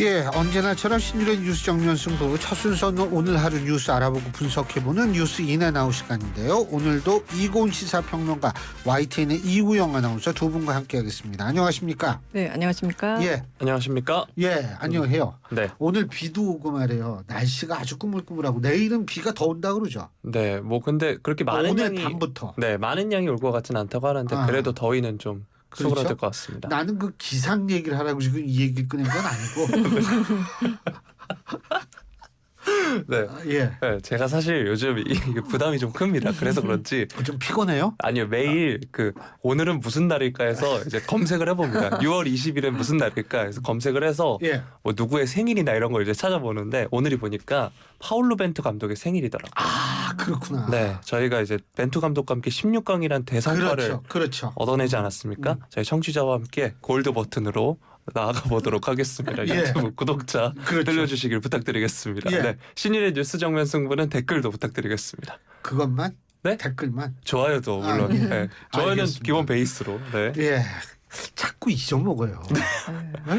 예, 언제나처럼 신일의 뉴스 정면 승부 첫 순서는 오늘 하루 뉴스 알아보고 분석해보는 뉴스 인앤아웃 시간인데요. 오늘도 이고은 시사평론가, YTN의 이우영 아나운서 두 분과 함께하겠습니다. 안녕하십니까? 네, 안녕하십니까? 예, 안녕하십니까? 예, 안녕해요. 네. 오늘 비도 오고 말이에요. 날씨가 아주 꾸물꾸물하고 내일은 비가 더 온다 그러죠. 네, 뭐 근데 그렇게 많은 오늘 양이 밤부터. 네, 많은 양이 올 것 같지는 않다고 하는데 그래도 더위는 좀 그렇죠? 수그러들 것 같습니다. 나는 그 기상 얘기를 하라고 지금 이 얘기를 꺼낸 건 아니고. 네. 예. 네, 제가 사실 요즘 이게 부담이 좀 큽니다. 그래서 그런지 좀 피곤해요? 아니요, 매일 오늘은 무슨 날일까 해서 이제 검색을 해봅니다. 6월 20일은 무슨 날일까 해서 검색을 해서 예. 뭐 누구의 생일이나 이런 걸 이제 찾아보는데 오늘이 보니까 파울루 벤투 감독의 생일이더라고요. 아, 그렇구나. 네, 저희가 이제 벤투 감독과 함께 16강이란 대성과를 그렇죠. 얻어내지 않았습니까? 저희 청취자와 함께 골드 버튼으로 나아가 보도록 하겠습니다. 예. 유튜브 구독자 그렇죠. 늘려주시길 부탁드리겠습니다. 예. 네, 신일의 뉴스 정면 승부는 댓글도 부탁드리겠습니다. 그것만? 네? 댓글만? 좋아요도 물론. 예. 네. 좋아요는 알겠습니다. 기본 베이스로. 네. 예. 자꾸 잊어먹어요.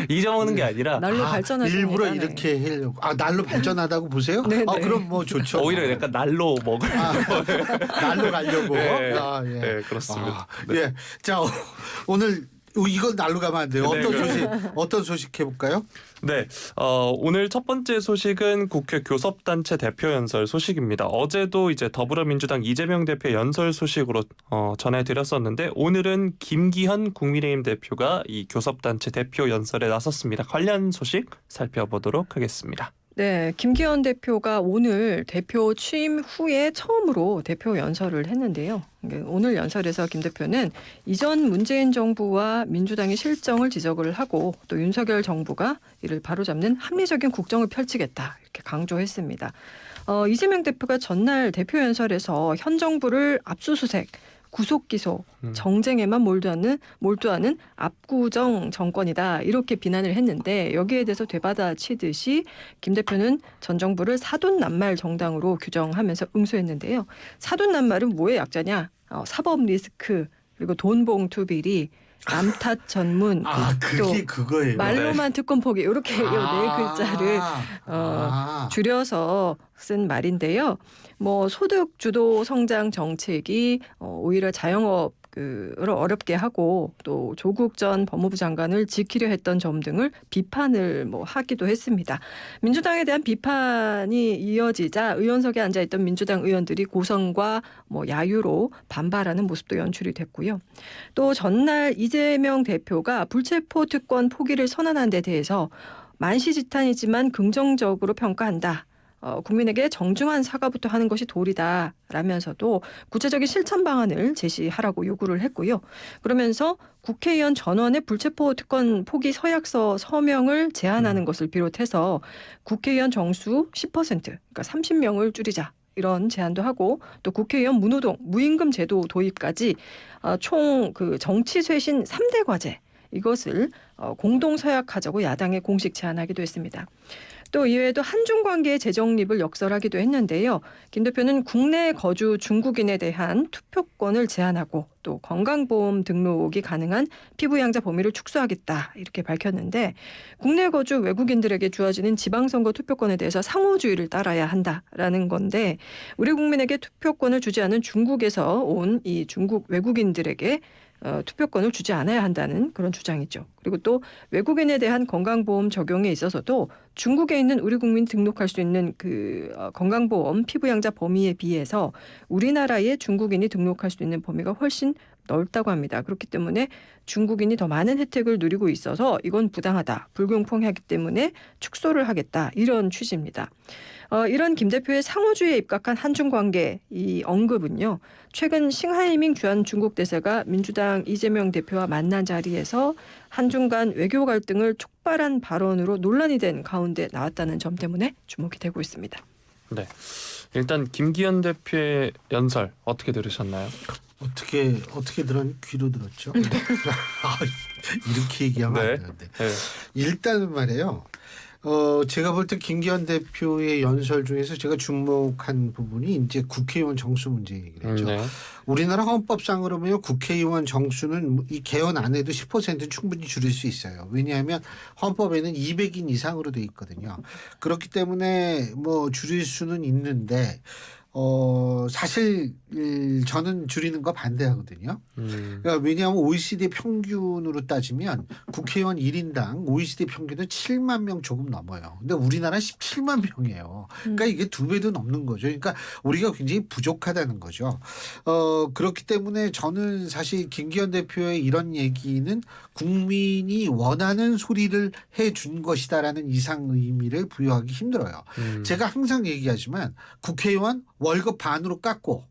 잊어먹는 게 아니라 날로 발전하십니다. 일부러 네. 이렇게 하려고. 아, 날로 발전하다고 보세요? 네, 아, 네. 그럼 뭐 좋죠. 오히려 약간 날로 먹을. 날로 가려고. 네. 아, 예. 네, 그렇습니다. 아, 예. 자, 오늘 이건 날로 가면 안 돼요. 네, 어떤 소식 해볼까요? 네, 오늘 첫 번째 소식은 국회 교섭단체 대표 연설 소식입니다. 어제도 이제 더불어민주당 이재명 대표 연설 소식으로 전해드렸었는데 오늘은 김기현 국민의힘 대표가 이 교섭단체 대표 연설에 나섰습니다. 관련 소식 살펴보도록 하겠습니다. 네, 김기현 대표가 오늘 대표 취임 후에 처음으로 대표 연설을 했는데요. 오늘 연설에서 김 대표는 이전 문재인 정부와 민주당의 실정을 지적을 하고 또 윤석열 정부가 이를 바로잡는 합리적인 국정을 펼치겠다 이렇게 강조했습니다. 이재명 대표가 전날 대표 연설에서 현 정부를 압수수색, 구속기소, 정쟁에만 몰두하는 압구정 정권이다 이렇게 비난을 했는데 여기에 대해서 되받아치듯이 김 대표는 전 정부를 사돈낱말 정당으로 규정하면서 응수했는데요. 사돈낱말은 뭐의 약자냐? 사법 리스크 그리고 돈봉투 비리 남탓 전문 아, 그게 그거예요. 말로만 특권 포기 이렇게 네 글자를 줄여서 쓴 말인데요. 뭐 소득 주도 성장 정책이 오히려 자영업을 어렵게 하고 또 조국 전 법무부 장관을 지키려 했던 점 등을 비판을 하기도 했습니다. 민주당에 대한 비판이 이어지자 의원석에 앉아 있던 민주당 의원들이 고성과 야유로 반발하는 모습도 연출이 됐고요. 또 전날 이재명 대표가 불체포 특권 포기를 선언한 데 대해서 만시지탄이지만 긍정적으로 평가한다. 국민에게 정중한 사과부터 하는 것이 도리다라면서도 구체적인 실천 방안을 제시하라고 요구를 했고요. 그러면서 국회의원 전원의 불체포 특권 포기 서약서 서명을 제한하는 것을 비롯해서 국회의원 정수 10% 그러니까 30명을 줄이자. 이런 제안도 하고 또 국회의원 무노동, 무임금 제도 도입까지 총 정치 쇄신 3대 과제 이것을 공동 서약하자고 야당에 공식 제안하기도 했습니다. 또 이외에도 한중 관계의 재정립을 역설하기도 했는데요. 김 대표는 국내 거주 중국인에 대한 투표권을 제한하고 또 건강보험 등록이 가능한 피부양자 범위를 축소하겠다 이렇게 밝혔는데 국내 거주 외국인들에게 주어지는 지방선거 투표권에 대해서 상호주의를 따라야 한다라는 건데 우리 국민에게 투표권을 주지 않은 중국에서 온 이 중국 외국인들에게 투표권을 주지 않아야 한다는 그런 주장이죠. 그리고 또 외국인에 대한 건강보험 적용에 있어서도 중국에 있는 우리 국민 등록할 수 있는 건강보험 피부양자 범위에 비해서 우리나라에 중국인이 등록할 수 있는 범위가 훨씬 넓다고 합니다. 그렇기 때문에 중국인이 더 많은 혜택을 누리고 있어서 이건 부당하다, 불공평하기 때문에 축소를 하겠다 이런 취지입니다. 이런 김 대표의 상호주의에 입각한 한중 관계 이 언급은요. 최근 싱하이밍 주한 중국 대사가 민주당 이재명 대표와 만난 자리에서 한중 간 외교 갈등을 촉발한 발언으로 논란이 된 가운데 나왔다는 점 때문에 주목이 되고 있습니다. 네, 일단 김기현 대표의 연설 어떻게 들으셨나요? 어떻게 귀로 들었죠? 이렇게 얘기하면 안 되는데. 네. 일단은 말이에요. 제가 볼 때 김기현 대표의 연설 중에서 제가 주목한 부분이 이제 국회의원 정수 문제 얘기를 했죠. 네. 우리나라 헌법상으로 보면 국회의원 정수는 이 개헌 안 해도 10%는 충분히 줄일 수 있어요. 왜냐하면 헌법에는 200인 이상으로 돼 있거든요. 그렇기 때문에 뭐 줄일 수는 있는데 사실 저는 줄이는 거 반대하거든요. 그러니까 왜냐하면 OECD 평균으로 따지면 국회의원 1인당 OECD 평균은 7만 명 조금 넘어요. 근데 우리나라 17만 명이에요. 그러니까 이게 2배도 넘는 거죠. 그러니까 우리가 굉장히 부족하다는 거죠. 그렇기 때문에 저는 사실 김기현 대표의 이런 얘기는 국민이 원하는 소리를 해준 것이다라는 이상 의미를 부여하기 힘들어요. 제가 항상 얘기하지만 국회의원 월급 반으로 깎고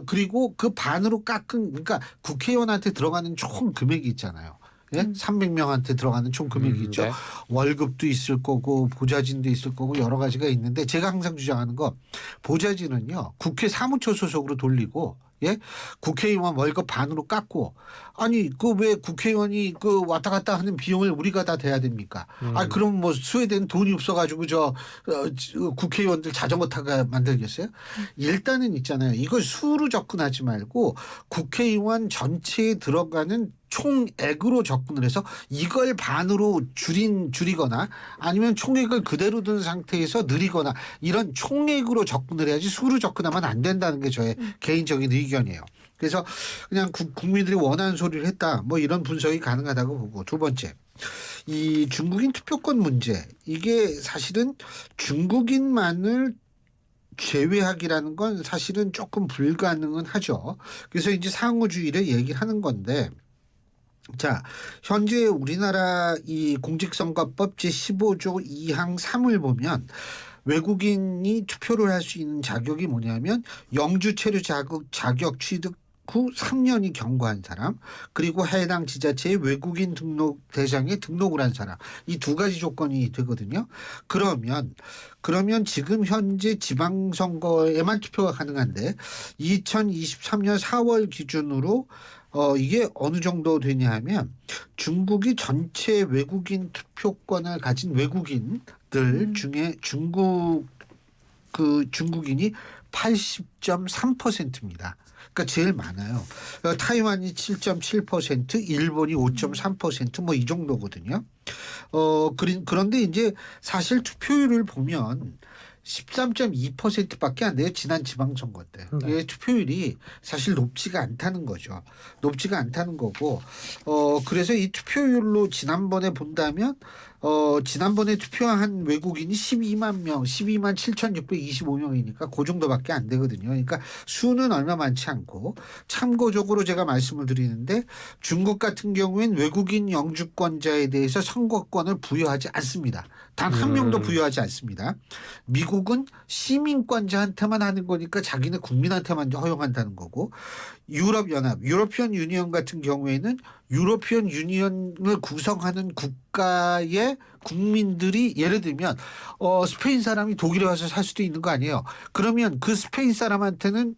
그리고 그 반으로 깎은 그러니까 국회의원한테 들어가는 총 금액이 있잖아요. 300명한테 들어가는 총 금액이 있죠. 네. 월급도 있을 거고 보좌진도 있을 거고 여러 가지가 있는데 제가 항상 주장하는 거 보좌진은요. 국회 사무처 소속으로 돌리고 국회의원 월급 반으로 깎고 아니 그 왜 국회의원이 그 왔다 갔다 하는 비용을 우리가 다 대야 됩니까? 그럼 뭐 스웨덴 돈이 없어가지고 국회의원들 자전거 타가 만들겠어요? 일단은 있잖아요. 이걸 수로 접근하지 말고 국회의원 전체에 들어가는 총액으로 접근을 해서 이걸 반으로 줄이거나 아니면 총액을 그대로 둔 상태에서 늘리거나 이런 총액으로 접근을 해야지 수로 접근하면 안 된다는 게 저의 개인적인 의견이에요. 그래서 그냥 국민들이 원하는 소리를 했다. 뭐 이런 분석이 가능하다고 보고 두 번째. 이 중국인 투표권 문제 이게 사실은 중국인만을 제외하기라는 건 사실은 조금 불가능은 하죠. 그래서 이제 상호주의를 얘기하는 건데 자, 현재 우리나라 이 공직선거법 제15조 2항 3을 보면 외국인이 투표를 할 수 있는 자격이 뭐냐면 영주 체류 자격 취득 후 3년이 경과한 사람 그리고 해당 지자체의 외국인 등록 대상에 등록을 한 사람 이 두 가지 조건이 되거든요. 그러면 지금 현재 지방선거에만 투표가 가능한데 2023년 4월 기준으로 이게 어느 정도 되냐 하면 중국이 전체 외국인 투표권을 가진 외국인들 중에 중국인이 80.3%입니다. 그러니까 제일 많아요. 타이완이 7.7%, 일본이 5.3% 뭐 이 정도거든요. 그런데 이제 사실 투표율을 보면 13.2%밖에 안 돼요. 지난 지방선거 때. 네. 투표율이 사실 높지가 않다는 거죠. 높지가 않다는 거고 그래서 이 투표율로 지난번에 본다면 지난번에 투표한 외국인이 12만 7,625명이니까 그 정도밖에 안 되거든요. 그러니까 수는 얼마 많지 않고 참고적으로 제가 말씀을 드리는데 중국 같은 경우엔 외국인 영주권자에 대해서 선거권을 부여하지 않습니다. 단 한 명도 부여하지 않습니다. 미국은 시민권자한테만 하는 거니까 자기네 국민한테만 허용한다는 거고 유럽연합, 유로피언 유니언 같은 경우에는 유로피언 유니언을 구성하는 국가의 국민들이 예를 들면 스페인 사람이 독일에 와서 살 수도 있는 거 아니에요. 그러면 그 스페인 사람한테는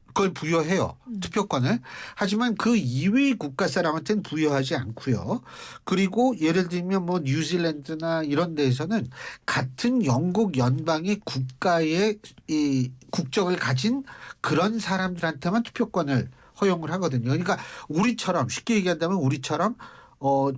그걸 부여해요. 투표권을. 하지만 그 이외의 국가 사람한테는 부여하지 않고요. 그리고 예를 들면 뭐 뉴질랜드나 이런 데에서는 같은 영국 연방의 국가의 이 국적을 가진 그런 사람들한테만 투표권을 허용을 하거든요. 그러니까 우리처럼 쉽게 얘기한다면 우리처럼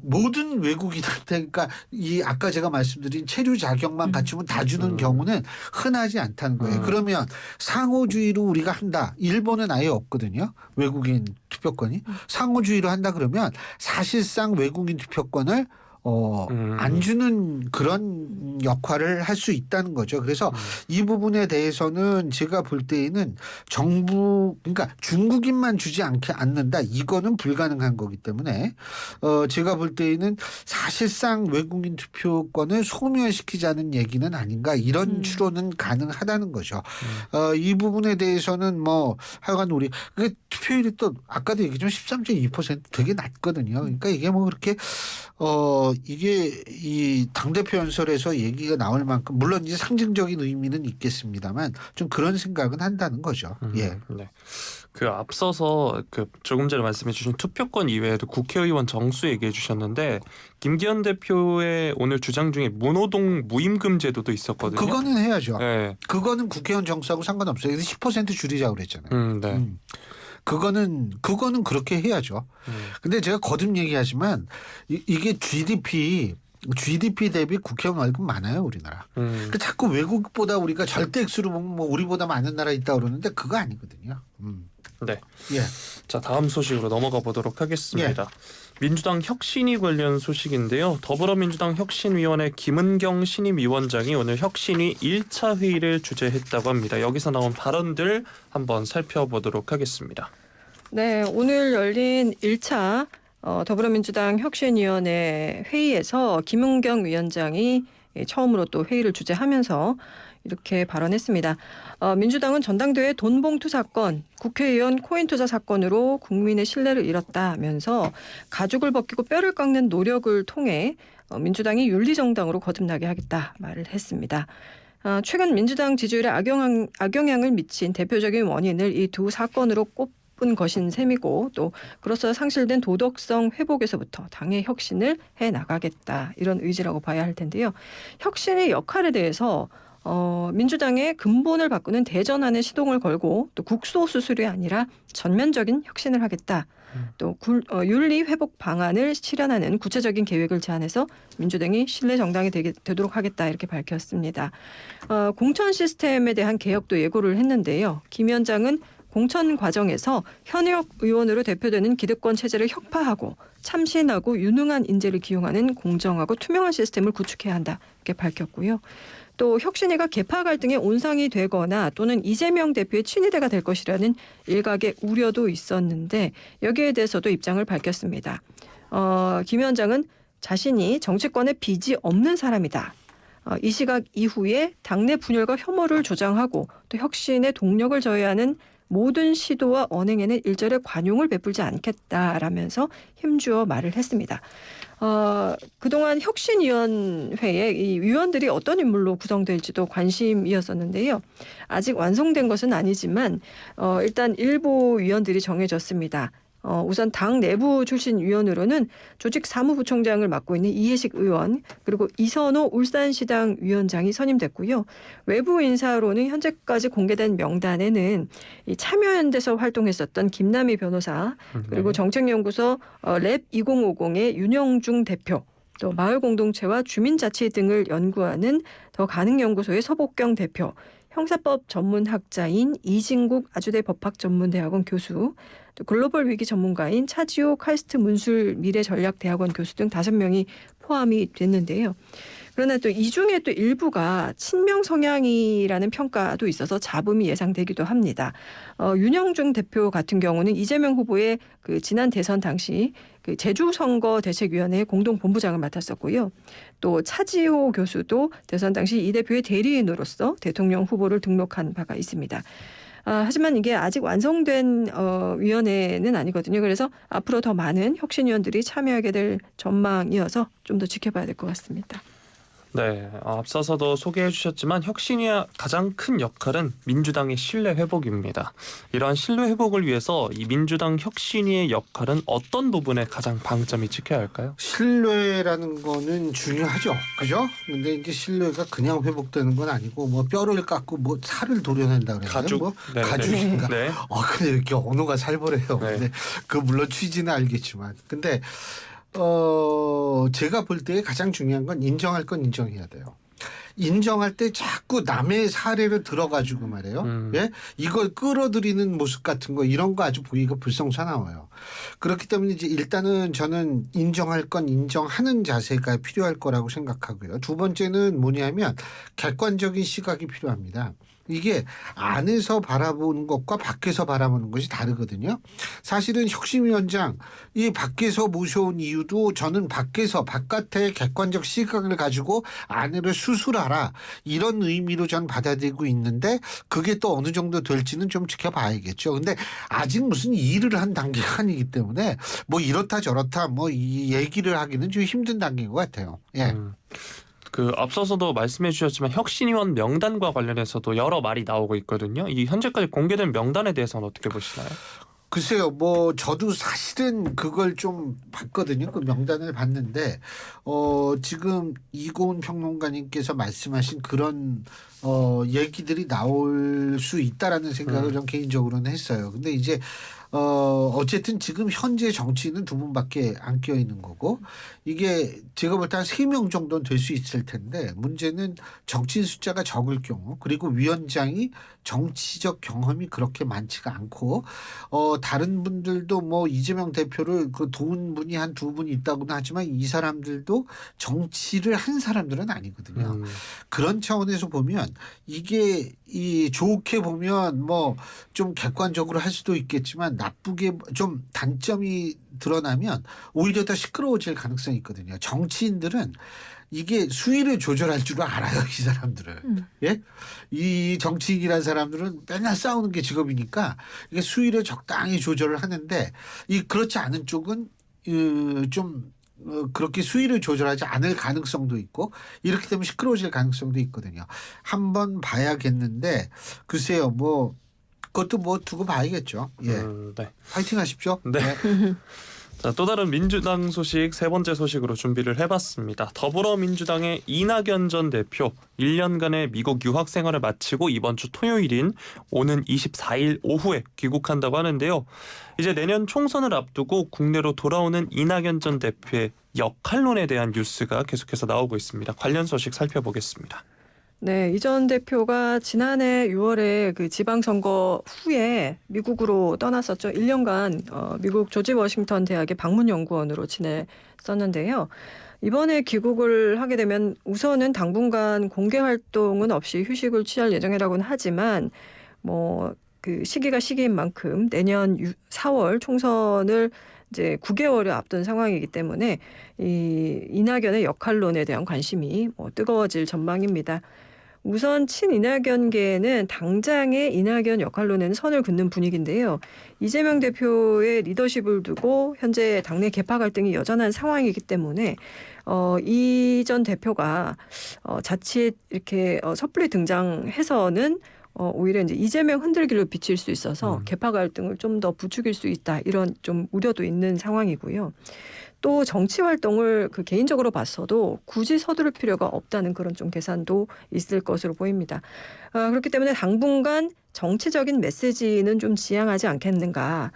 모든 외국인한테 그러니까 이 아까 제가 말씀드린 체류 자격만 갖추면 다 주는 경우는 흔하지 않다는 거예요. 그러면 상호주의로 우리가 한다. 일본은 아예 없거든요. 외국인 투표권이. 상호주의로 한다 그러면 사실상 외국인 투표권을 안 주는 그런 역할을 할 수 있다는 거죠. 그래서 이 부분에 대해서는 제가 볼 때에는 그러니까 중국인만 주지 않는다. 이거는 불가능한 거기 때문에 제가 볼 때에는 사실상 외국인 투표권을 소멸시키자는 얘기는 아닌가 이런 추론은 가능하다는 거죠. 이 부분에 대해서는 뭐 하여간 우리 투표율이 또 아까도 얘기했지만 13.2% 되게 낮거든요. 그러니까 이게 뭐 그렇게 이게 이 당대표 연설에서 얘기가 나올 만큼 물론 이제 상징적인 의미는 있겠습니다만 좀 그런 생각은 한다는 거죠. 예. 네. 그 앞서서 그 조금 전에 말씀해주신 투표권 이외에도 국회의원 정수 얘기해주셨는데 김기현 대표의 오늘 주장 중에 무노동 무임금 제도도 있었거든요. 그거는 해야죠. 네. 그거는 국회의원 정수하고 상관없어요. 그래서 10% 줄이자고 그랬잖아요. 네. 그거는 그렇게 해야죠. 근데 제가 거듭 얘기하지만 이게 GDP 대비 국회의원 월급 많아요, 우리나라. 그 자꾸 외국보다 우리가 절대 액수로 보면 뭐 우리보다 많은 나라 있다 그러는데 그거 아니거든요. 네. 예. 자, 다음 소식으로 넘어가 보도록 하겠습니다. 민주당 혁신위 관련 소식인데요. 더불어민주당 혁신위원회 김은경 신임위원장이 오늘 혁신위 1차 회의를 주재했다고 합니다. 여기서 나온 발언들 한번 살펴보도록 하겠습니다. 네, 오늘 열린 1차 더불어민주당 혁신위원회 회의에서 김은경 위원장이 처음으로 또 회의를 주재하면서 이렇게 발언했습니다. 민주당은 전당대회 돈봉투 사건, 국회의원 코인 투자 사건으로 국민의 신뢰를 잃었다면서 가죽을 벗기고 뼈를 깎는 노력을 통해 민주당이 윤리정당으로 거듭나게 하겠다 말을 했습니다. 최근 민주당 지지율에 악영향을 미친 대표적인 원인을 이 두 사건으로 꼽은 것인 셈이고 또 그로써 상실된 도덕성 회복에서부터 당의 혁신을 해나가겠다 이런 의지라고 봐야 할 텐데요. 혁신의 역할에 대해서 민주당의 근본을 바꾸는 대전환의 시동을 걸고 또 국소 수술이 아니라 전면적인 혁신을 하겠다. 또 윤리 회복 방안을 실현하는 구체적인 계획을 제안해서 민주당이 신뢰 정당이 되도록 하겠다 이렇게 밝혔습니다. 공천 시스템에 대한 개혁도 예고를 했는데요. 김 위원장은 공천 과정에서 현역 의원으로 대표되는 기득권 체제를 혁파하고 참신하고 유능한 인재를 기용하는 공정하고 투명한 시스템을 구축해야 한다 이렇게 밝혔고요. 또 혁신위가 계파 갈등의 온상이 되거나 또는 이재명 대표의 친위대가 될 것이라는 일각의 우려도 있었는데 여기에 대해서도 입장을 밝혔습니다. 김 위원장은 자신이 정치권에 빚이 없는 사람이다. 이 시각 이후에 당내 분열과 혐오를 조장하고 또 혁신의 동력을 저해하는 모든 시도와 언행에는 일절의 관용을 베풀지 않겠다라면서 힘주어 말을 했습니다. 그동안 혁신위원회에 이 위원들이 어떤 인물로 구성될지도 관심이었었는데요. 아직 완성된 것은 아니지만 일단 일부 위원들이 정해졌습니다. 우선 당 내부 출신 위원으로는 조직사무부총장을 맡고 있는 이해식 의원 그리고 이선호 울산시당 위원장이 선임됐고요. 외부 인사로는 현재까지 공개된 명단에는 이 참여연대에서 활동했었던 김남희 변호사 그리고 정책연구소 랩 2050의 윤영중 대표 또 마을공동체와 주민자치 등을 연구하는 더 가능연구소의 서복경 대표 형사법 전문학자인 이진국 아주대 법학전문대학원 교수 또 글로벌 위기 전문가인 차지호 카이스트 문술 미래전략대학원 교수 등 5명이 포함이 됐는데요. 그러나 또 이 중에 또 일부가 친명 성향이라는 평가도 있어서 잡음이 예상되기도 합니다. 윤영중 대표 같은 경우는 이재명 후보의 그 지난 대선 당시 그 제주선거대책위원회 공동본부장을 맡았었고요. 또 차지호 교수도 대선 당시 이 대표의 대리인으로서 대통령 후보를 등록한 바가 있습니다. 하지만 이게 아직 완성된 위원회는 아니거든요. 그래서 앞으로 더 많은 혁신위원들이 참여하게 될 전망이어서 좀 더 지켜봐야 될 것 같습니다. 네, 앞서서도 소개해 주셨지만 혁신위의 가장 큰 역할은 민주당의 신뢰 회복입니다. 이러한 신뢰 회복을 위해서 이 민주당 혁신위의 역할은 어떤 부분에 가장 방점이 찍혀야 할까요? 신뢰라는 거는 중요하죠. 그죠? 근데 이제 신뢰가 그냥 회복되는 건 아니고 뭐 뼈를 깎고 뭐 살을 도려낸다 그래요. 가죽? 뭐 네, 가죽인가? 네. 근데 이렇게 언어가 살벌해요. 네. 근데 그 물론 취지는 알겠지만 근데 제가 볼 때 가장 중요한 건 인정할 건 인정해야 돼요. 인정할 때 자꾸 남의 사례를 들어가지고 말이에요. 예? 이걸 끌어들이는 모습 같은 거 이런 거 아주 보기가 불성사나워요. 그렇기 때문에 이제 일단은 저는 인정할 건 인정하는 자세가 필요할 거라고 생각하고요. 두 번째는 뭐냐면 객관적인 시각이 필요합니다. 이게 안에서 바라보는 것과 밖에서 바라보는 것이 다르거든요. 사실은 혁신위원장 이 밖에서 모셔온 이유도 저는 바깥의 객관적 시각을 가지고 안을 수술하라 이런 의미로 전 받아들이고 있는데 그게 또 어느 정도 될지는 좀 지켜봐야겠죠. 근데 아직 무슨 일을 한 단계가 아니기 때문에 뭐 이렇다 저렇다 뭐 이 얘기를 하기는 좀 힘든 단계인 것 같아요. 예. 그 앞서서도 말씀해 주셨지만 혁신위원 명단과 관련해서도 여러 말이 나오고 있거든요. 이 현재까지 공개된 명단에 대해서는 어떻게 보시나요? 글쎄요, 저도 사실은 그걸 좀 봤거든요. 그 명단을 봤는데, 지금 이고은 평론가님께서 말씀하신 그런, 얘기들이 나올 수 있다라는 생각을 전 개인적으로는 했어요. 근데 이제, 어쨌든 지금 현재 정치인은 두 분밖에 안 끼어 있는 거고, 이게 제가 볼 때 한 3명 정도는 될 수 있을 텐데, 문제는 정치인 숫자가 적을 경우, 그리고 위원장이 정치적 경험이 그렇게 많지가 않고, 다른 분들도 뭐 이재명 대표를 그 도운 분이 한 2분 있다고는 하지만 이 사람들도 정치를 한 사람들은 아니거든요. 그런 차원에서 보면 이게 좋게 보면 뭐 좀 객관적으로 할 수도 있겠지만 나쁘게 좀 단점이 드러나면 오히려 더 시끄러워질 가능성이 있거든요. 정치인들은 이게 수위를 조절할 줄 알아요, 이 사람들은. 예? 이 정치인이라는 사람들은 맨날 싸우는 게 직업이니까 이게 수위를 적당히 조절을 하는데 그렇지 않은 쪽은 좀 그렇게 수위를 조절하지 않을 가능성도 있고 이렇게 되면 시끄러워질 가능성도 있거든요. 한번 봐야겠는데 글쎄요, 그것도 두고 봐야겠죠. 예. 네. 파이팅 하십시오. 네. 네. 자, 또 다른 민주당 소식 세 번째 소식으로 준비를 해봤습니다. 더불어민주당의 이낙연 전 대표 1년간의 미국 유학 생활을 마치고 이번 주 토요일인 오는 24일 오후에 귀국한다고 하는데요. 이제 내년 총선을 앞두고 국내로 돌아오는 이낙연 전 대표의 역할론에 대한 뉴스가 계속해서 나오고 있습니다. 관련 소식 살펴보겠습니다. 네, 이 전 대표가 지난해 6월에 그 지방선거 후에 미국으로 떠났었죠. 1년간 미국 조지 워싱턴 대학의 방문연구원으로 지냈었는데요. 이번에 귀국을 하게 되면 우선은 당분간 공개 활동은 없이 휴식을 취할 예정이라고는 하지만 그 시기가 시기인 만큼 내년 4월 총선을 이제 9개월을 앞둔 상황이기 때문에 이낙연의 역할론에 대한 관심이 뜨거워질 전망입니다. 우선 친이낙연계는 당장의 이낙연 역할론에는 선을 긋는 분위기인데요. 이재명 대표의 리더십을 두고 현재 당내 계파 갈등이 여전한 상황이기 때문에 이 전 대표가 자칫 이렇게 섣불리 등장해서는 오히려 이제 이재명 흔들기로 비칠 수 있어서 계파 갈등을 좀 더 부추길 수 있다, 이런 좀 우려도 있는 상황이고요. 또 정치 활동을 개인적으로 봤어도 굳이 서두를 필요가 없다는 그런 좀 계산도 있을 것으로 보입니다. 그렇기 때문에 당분간 정치적인 메시지는 좀 지양하지 않겠는가.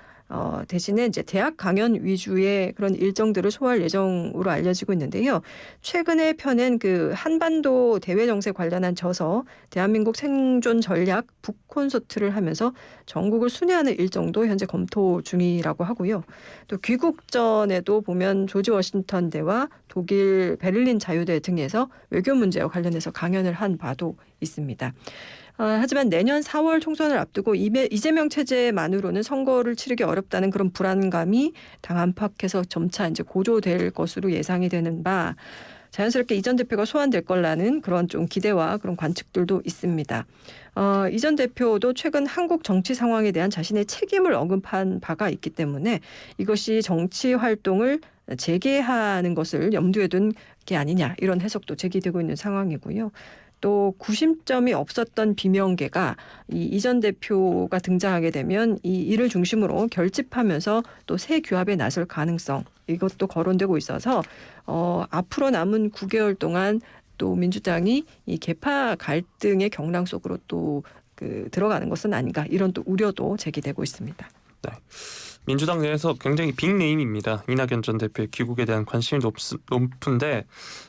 대신에 이제 대학 강연 위주의 그런 일정들을 소화할 예정으로 알려지고 있는데요. 최근에 펴낸 그 한반도 대외 정세 관련한 저서 대한민국 생존 전략 북 콘서트를 하면서 전국을 순회하는 일정도 현재 검토 중이라고 하고요. 또 귀국 전에도 보면 조지 워싱턴 대와 독일 베를린 자유대 등에서 외교 문제와 관련해서 강연을 한 바도 있습니다. 하지만 내년 4월 총선을 앞두고 이재명 체제만으로는 선거를 치르기 어렵다는 그런 불안감이 당 안팎에서 점차 이제 고조될 것으로 예상이 되는 바, 자연스럽게 이 전 대표가 소환될 거라는 그런 좀 기대와 그런 관측들도 있습니다. 이 전 대표도 최근 한국 정치 상황에 대한 자신의 책임을 언급한 바가 있기 때문에 이것이 정치 활동을 재개하는 것을 염두에 둔 게 아니냐, 이런 해석도 제기되고 있는 상황이고요. 또 구심점이 없었던 비명계가 이 전 대표가 등장하게 되면 이를 중심으로 결집하면서 또 새 규합에 나설 가능성, 이것도 거론되고 있어서 앞으로 남은 9개월 동안 또 민주당이 이 계파 갈등의 경랑 속으로 또 들어가는 것은 아닌가, 이런 또 우려도 제기되고 있습니다. 네. 민주당 내에서 굉장히 빅네임입니다. 이낙연 전 대표의 귀국에 대한 관심이 높은데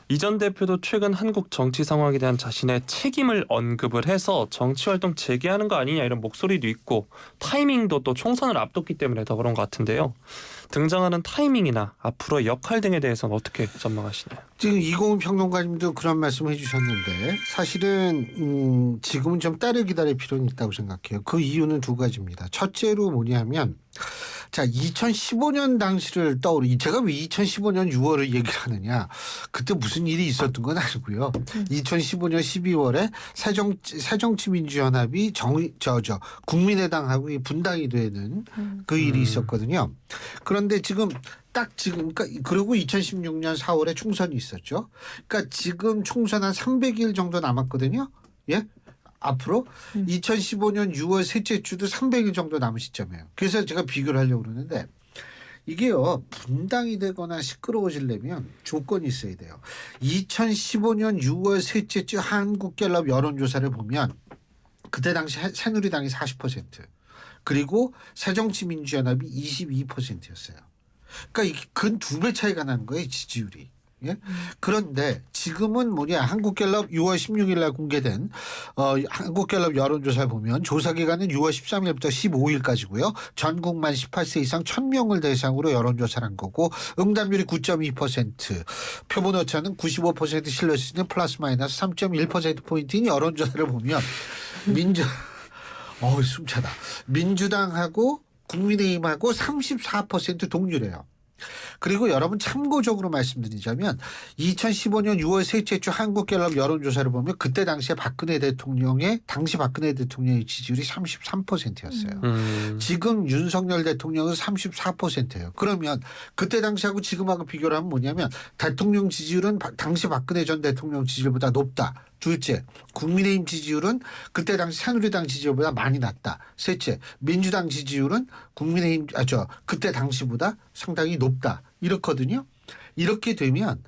이 전 대표도 최근 한국 정치 상황에 대한 자신의 책임을 언급을 해서 정치활동 재개하는 거 아니냐, 이런 목소리도 있고 타이밍도 또 총선을 앞뒀기 때문에 더 그런 것 같은데요. 등장하는 타이밍이나 앞으로의 역할 등에 대해서는 어떻게 전망하시나요? 지금 이고은 평론가님도 그런 말씀 해주셨는데 사실은 지금은 좀 딸을 기다릴 필요는 있다고 생각해요. 그 이유는 두 가지입니다. 첫째로 뭐냐면, 자, 2015년 당시를 제가 왜 2015년 6월을 얘기를 하느냐, 그때 무슨 일이 있었던 건 아니고요. 2015년 12월에 새정치민주연합이 국민의당하고 분당이 되는 그 일이 있었거든요. 그런데 그런데 지금 그러니까 그리고 2016년 4월에 총선이 있었죠. 그러니까 지금 총선 한 300일 정도 남았거든요. 예? 앞으로 2015년 6월 셋째 주도 300일 정도 남은 시점이에요. 그래서 제가 비교를 하려고 그러는데 이게요, 분당이 되거나 시끄러워지려면 조건이 있어야 돼요. 2015년 6월 셋째 주 한국갤럽 여론조사를 보면 그때 당시 새누리당이 40% 그리고 새정치민주연합이 22%였어요. 그러니까 이게 근 2배 차이가 나는 거예요, 지지율이. 예? 그런데 지금은 한국갤럽 6월 16일 날 공개된 한국갤럽 여론조사를 보면 조사기간은 6월 13일부터 15일까지고요. 전국만 18세 이상 1000명을 대상으로 여론조사를 한 거고 응답률이 9.2%, 표본 오차는 95% 신뢰 수준은 플러스 마이너스 3.1%포인트인 여론조사를 보면 숨차다. 민주당하고 국민의힘하고 34% 동률이에요. 그리고 여러분 참고적으로 말씀드리자면 2015년 6월 셋째 주 한국갤럽 여론조사를 보면 그때 당시에 당시 박근혜 대통령의 지지율이 33%였어요. 지금 윤석열 대통령은 34%예요. 그러면 그때 당시하고 지금하고 비교를 하면 뭐냐면 대통령 지지율은 당시 박근혜 전 대통령 지지율보다 높다. 둘째, 국민의힘 지지율은 그때 당시 새누리당 지지율보다 많이 낮다. 셋째, 민주당 지지율은 그때 당시보다 상당히 높다. 이렇거든요. 이렇게 되면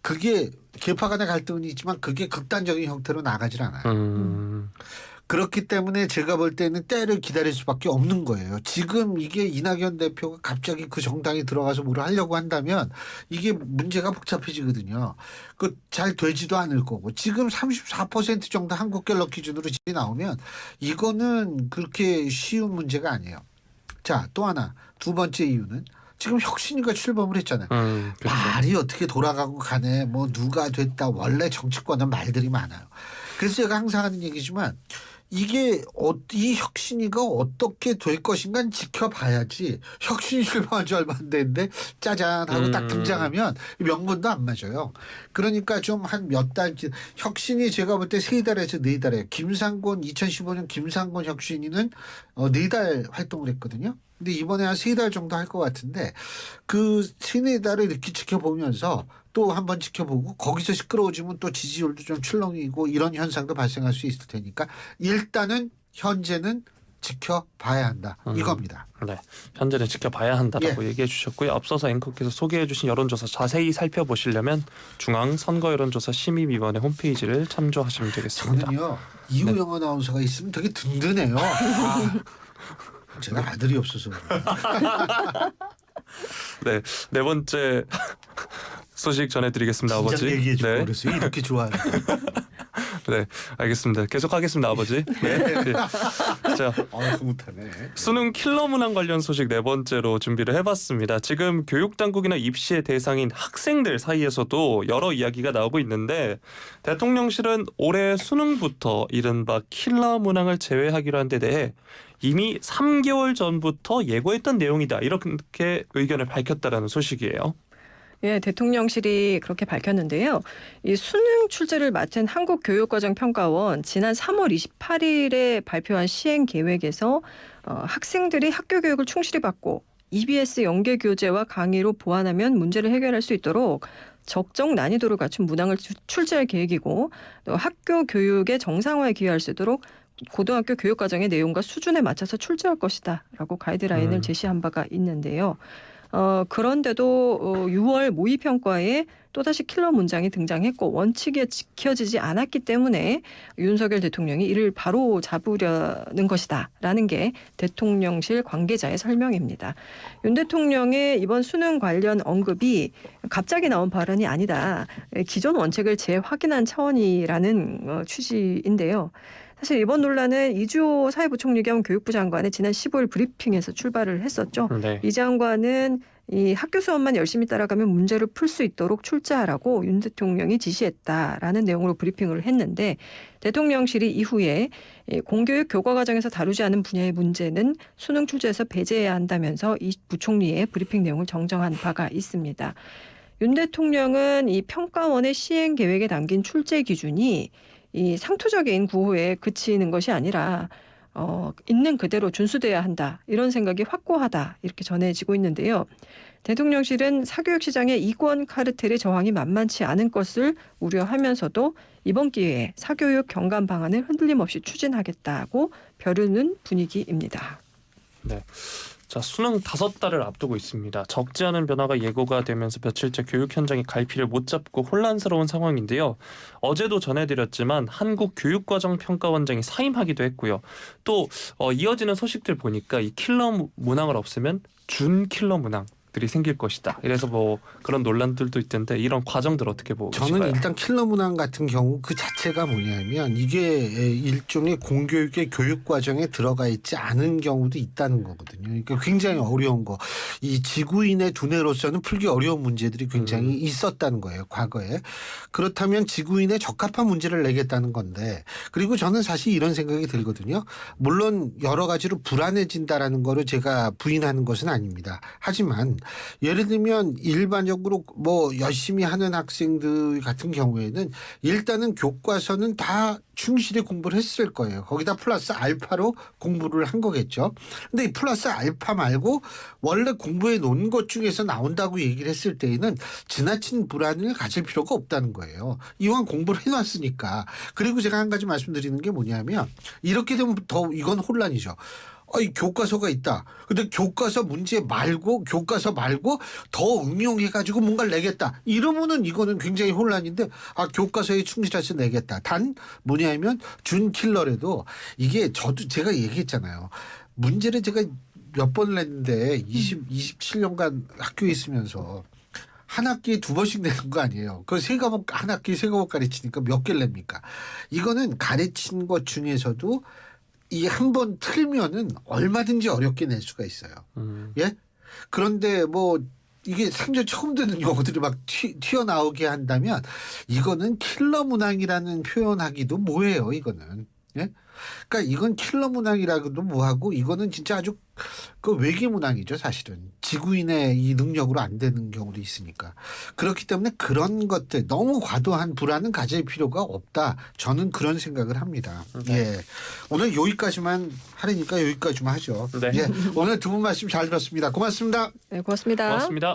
그게 계파 간의 갈등은 있지만 그게 극단적인 형태로 나가질 않아요. 그렇기 때문에 제가 볼 때는 때를 기다릴 수밖에 없는 거예요. 지금 이게 이낙연 대표가 갑자기 그 정당에 들어가서 뭐를 하려고 한다면 이게 문제가 복잡해지거든요. 그 잘 되지도 않을 거고 지금 34% 정도 한국갤럽 기준으로 지지 나오면 이거는 그렇게 쉬운 문제가 아니에요. 자, 또 하나 두 번째 이유는 지금 혁신위가 출범을 했잖아요. 그렇죠. 말이 어떻게 돌아가고 가네. 뭐 누가 됐다. 원래 정치권은 말들이 많아요. 그래서 제가 항상 하는 얘기지만 이게 이 혁신위가 어떻게 될 것인가 지켜봐야지. 혁신이 출범한 지 얼마 안 됐는데 짜잔 하고 딱 등장하면 명분도 안 맞아요. 그러니까 좀 한 몇 달 혁신이 제가 볼 때 3달에서 4달이에요. 2015년 김상곤 혁신위는 4달 활동을 했거든요. 근데 이번에 한 3달 정도 할 것 같은데 그 3-4달을 이렇게 지켜보면서 또 한번 지켜보고 거기서 시끄러워지면 또 지지율도 좀 출렁이고 이런 현상도 발생할 수 있을 테니까 일단은 현재는 지켜봐야 한다. 이겁니다. 네, 현재는 지켜봐야 한다라고 얘기해 주셨고요. 앞서서 앵커께서 소개해 주신 여론조사 자세히 살펴보시려면 중앙선거여론조사심의위원회 홈페이지를 참조하시면 되겠습니다. 저는요. 이우영 아나운서가 있으면 되게 든든해요. 제가 아들이 없어서. 네, 네 번째 소식 전해드리겠습니다, 아버지. 얘기해 주고 그랬어요. 이렇게 좋아요. 네, 알겠습니다. 계속하겠습니다, 아버지. 네. 자, 못하네. 수능 킬러 문항 관련 소식 네 번째로 준비를 해봤습니다. 지금 교육 당국이나 입시의 대상인 학생들 사이에서도 여러 이야기가 나오고 있는데 대통령실은 올해 수능부터 이른바 킬러 문항을 제외하기로 한 데 대해 이미 3개월 전부터 예고했던 내용이다. 이렇게 의견을 밝혔다라는 소식이에요. 예, 대통령실이 그렇게 밝혔는데요. 이 수능 출제를 맡은 한국교육과정평가원 지난 3월 28일에 발표한 시행 계획에서 학생들이 학교 교육을 충실히 받고 EBS 연계 교재와 강의로 보완하면 문제를 해결할 수 있도록 적정 난이도를 갖춘 문항을 출제할 계획이고 또 학교 교육의 정상화에 기여할 수 있도록 고등학교 교육과정의 내용과 수준에 맞춰서 출제할 것이다라고 가이드라인을 제시한 바가 있는데요. 그런데도 6월 모의평가에 또다시 킬러 문장이 등장했고 원칙이 지켜지지 않았기 때문에 윤석열 대통령이 이를 바로 잡으려는 것이다라는 게 대통령실 관계자의 설명입니다. 윤 대통령의 이번 수능 관련 언급이 갑자기 나온 발언이 아니다. 기존 원칙을 재확인한 차원이라는 취지인데요. 사실 이번 논란은 이주호 사회부총리 겸 교육부 장관의 지난 15일 브리핑에서 출발을 했었죠. 네. 이 장관은 이 학교 수업만 열심히 따라가면 문제를 풀 수 있도록 출제하라고 윤 대통령이 지시했다라는 내용으로 브리핑을 했는데 대통령실이 이후에 공교육 교과과정에서 다루지 않은 분야의 문제는 수능 출제에서 배제해야 한다면서 이 부총리의 브리핑 내용을 정정한 바가 있습니다. 윤 대통령은 이 평가원의 시행 계획에 담긴 출제 기준이 이 상투적인 구호에 그치는 것이 아니라 있는 그대로 준수돼야 한다. 이런 생각이 확고하다. 이렇게 전해지고 있는데요. 대통령실은 사교육 시장의 이권 카르텔의 저항이 만만치 않은 것을 우려하면서도 이번 기회에 사교육 경감 방안을 흔들림 없이 추진하겠다고 벼르는 분위기입니다. 네. 자, 수능 5달을 앞두고 있습니다. 적지 않은 변화가 예고가 되면서 며칠째 교육 현장이 갈피를 못 잡고 혼란스러운 상황인데요. 어제도 전해드렸지만 한국교육과정평가원장이 사임하기도 했고요. 또 이어지는 소식들 보니까 이 킬러 문항을 없애면 준 킬러 문항들이 생길 것이다. 이래서 뭐 그런 논란들도 있던데 이런 과정들 어떻게 보고 계신가요? 저는 일단 킬러 문항 같은 경우 그 자체가 뭐냐면 이게 일종의 공교육의 교육 과정에 들어가 있지 않은 경우도 있다는 거거든요. 그러니까 굉장히 어려운 거. 이 지구인의 두뇌로서는 풀기 어려운 문제들이 굉장히 있었다는 거예요. 과거에. 그렇다면 지구인에 적합한 문제를 내겠다는 건데 그리고 저는 사실 이런 생각이 들거든요. 물론 여러 가지로 불안해진다라는 거를 제가 부인하는 것은 아닙니다. 하지만 예를 들면 일반적으로 뭐 열심히 하는 학생들 같은 경우에는 일단은 교과서는 다 충실히 공부를 했을 거예요. 거기다 플러스 알파로 공부를 한 거겠죠. 근데 이 플러스 알파 말고 원래 공부해 놓은 것 중에서 나온다고 얘기를 했을 때에는 지나친 불안을 가질 필요가 없다는 거예요. 이왕 공부를 해놨으니까. 그리고 제가 한 가지 말씀드리는 게 뭐냐면 이렇게 되면 더 이건 혼란이죠. 이 교과서가 있다. 근데 교과서 문제 말고 교과서 말고 더 응용해가지고 뭔가를 내겠다. 이러면은 이거는 굉장히 혼란인데 교과서에 충실해서 내겠다. 단 뭐냐면 준 킬러라도 이게 저도 제가 얘기했잖아요. 문제를 제가 몇 번을 냈는데 27년간 학교에 있으면서 한 학기에 2번씩 내는 거 아니에요. 그 세 과목 한 학기에 3과목 가르치니까 몇 개를 냅니까? 이거는 가르친 것 중에서도 이 한 번 틀면은 얼마든지 어렵게 낼 수가 있어요. 예? 그런데 뭐 이게 생전 처음 듣는 용어들이 막 튀어나오게 한다면 이거는 킬러 문항이라는 표현하기도 뭐예요, 이거는. 예? 그러니까 이건 킬러 문항이라고도 뭐하고 이거는 진짜 아주 그 외계 문항이죠, 사실은. 지구인의 이 능력으로 안 되는 경우도 있으니까. 그렇기 때문에 그런 것들 너무 과도한 불안은 가질 필요가 없다. 저는 그런 생각을 합니다. 예. 오늘 여기까지만 하려니까 여기까지만 하죠. 네. 예. 오늘 두 분 말씀 잘 들었습니다. 고맙습니다. 네, 고맙습니다. 고맙습니다.